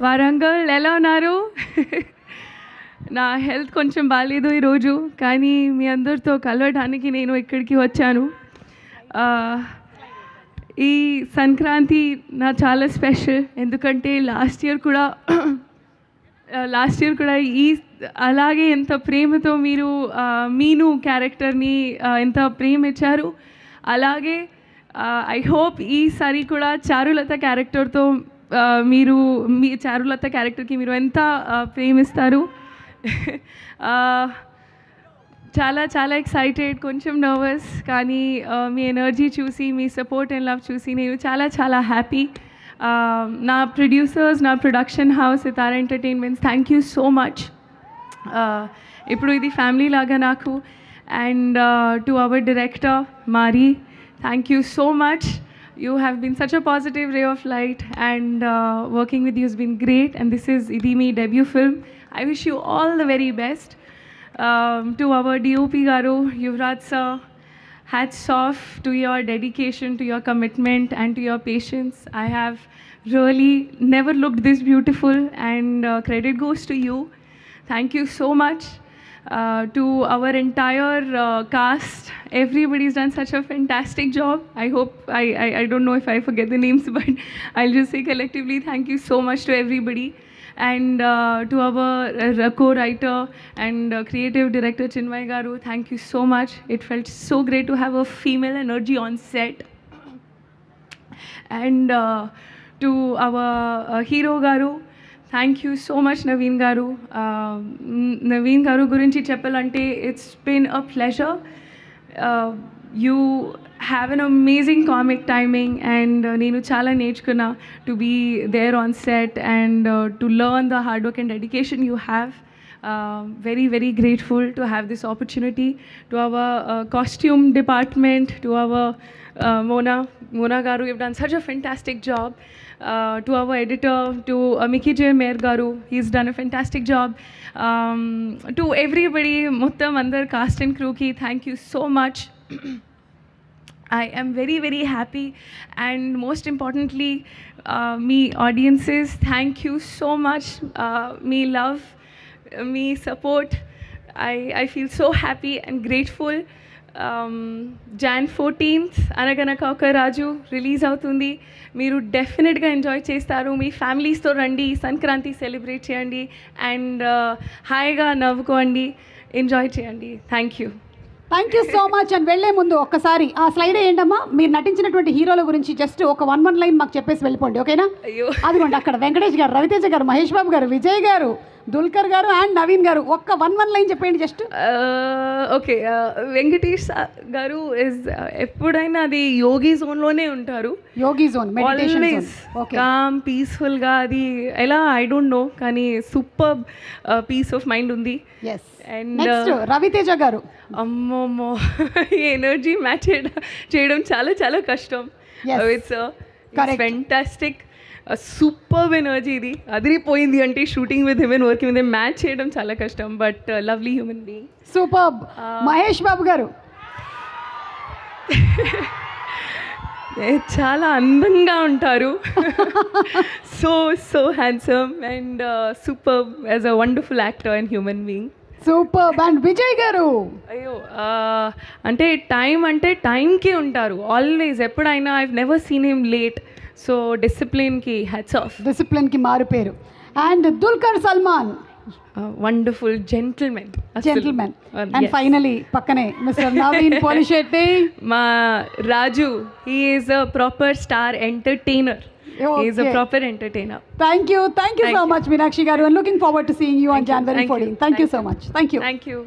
వారంగల్ ఎలా ఉన్నారు? నా హెల్త్ కొంచెం బాగాలేదు ఈరోజు, కానీ మీ అందరితో కలవడానికి నేను ఇక్కడికి వచ్చాను. ఈ సంక్రాంతి నా చాలా స్పెషల్, ఎందుకంటే లాస్ట్ ఇయర్ కూడా ఈ అలాగే ఎంత ప్రేమతో మీరు మీను క్యారెక్టర్ని ఎంత ప్రేమ ఇచ్చారు. అలాగే ఐ హోప్ ఈసారి కూడా చారులత క్యారెక్టర్తో మీ చారులత క్యారెక్టర్కి మీరు ఎంత ప్రేమిస్తారు. చాలా చాలా ఎక్సైటెడ్, కొంచెం నర్వస్, కానీ మీ ఎనర్జీ చూసి, మీ సపోర్ట్ అండ్ లవ్ చూసి నేను చాలా చాలా హ్యాపీ. నా ప్రొడ్యూసర్స్, నా production house Sitara entertainments, thank you so much. ఇప్పుడు ఇది ఫ్యామిలీ లాగా నాకు. And to our director Mari, thank you so much. You have been such a positive ray of light, and working with you has been great. And this is Idimi debut film. I wish you all the very best. To our DOP Garu, Yuvraj sir, hats off to your dedication, to your commitment, and to your patience. I have really never looked this beautiful, and credit goes to you. Thank you so much. To our entire cast, everybody's done such a fantastic job. I hope I don't know if I forget the names, but I'll just say collectively thank you so much to everybody. And to our co-writer and creative director Chinmay Garu, thank you so much. It felt so great to have a female energy on set. And to our hero Garu, thank you so much Naveen garu. Naveen garu గురించి చెప్పాలంటే it's been a pleasure. You have an amazing comic timing, and నేను చాలా నేర్చుకున్నా to be there on set and to learn the hard work and dedication you have. Very, very grateful to have this opportunity. To our costume department, to our Mona Garu, you've done such a fantastic job. To our editor, to Mickey J. Mayer Garu, he's done a fantastic job. To everybody, Muttam Andar cast and crew ki, thank you so much. I am very, very happy, and most importantly, me audiences, thank you so much. Me love, me support. I feel so happy and grateful. Jan 14th అనగనక ఒక రాజు release అవుతుంది. మీరు డెఫినెట్గా enjoy చేస్తారు. మీ ఫ్యామిలీస్తో రండి, Sankranti celebrate చేయండి, and హాయిగా నవ్వుకోండి, enjoy చేయండి. Thank you so much. And వెళ్లే ముందు ఒక్కసారి ఆ స్లైడ్ ఏంటమ్మా, మీరు నటించినటువంటి హీరోల గురించి జస్ట్ ఒక వన్ లైన్ మాకు చెప్పేసి వెళ్ళిపోండి, ఓకేనా? అయ్యో, అదిగోండి అక్కడ వెంకటేష్ గారు, రవితేజ గారు, మహేష్ బాబు గారు, విజయ్ గారు, దుల్కర్ గారు అండ్ నవీన్ గారు. ఒక్క వన్ లైన్ చెప్పండి జస్ట్. ఓకే, వెంకటేష్ గారు ఇస్ ఎప్పుడైనా అది యోగి జోన్లోనే ఉంటారు. యోగి జోన్, ఆల్వేస్ కామ్, పీస్ఫుల్గా. అది ఎలా ఐ డోంట్ నో, కానీ సూపర్ పీస్ ఆఫ్ మైండ్ ఉంది. అండ్ రవితేజ గారు, అమ్మమ్మో, ఈ ఎనర్జీ మ్యాచ్ చేయడం చాలా చాలా కష్టం. It's fantastic, super energy. ఇది అదిరిపోయింది అంటే shooting with him and working with him match చేయడం చాలా కష్టం, but lovely human being. Super. Mahesh Babu garu చాలా అందంగా ఉంటారు. So handsome and super as a wonderful actor and human being. Super. And Vijay garu, అయ్యో, అంటే టైంకి ఉంటారు ఆల్వేస్, ఎప్పుడైనా. I've never seen him late. So డిసిప్లిన్కి హ్యాట్స్ ఆఫ్. డిసిప్లిన్కి మారు పేరు. And Dulquer Salmaan, wonderful gentlemen. And finally పక్కనే మిస్టర్ నవీన్ పోలిశెట్టి, మా రాజు. He is a proper star entertainer. He is a proper entertainer. Thank you so much, Meenakshi garu, and looking forward to seeing you on January 14th. Thank you so much. Thank you.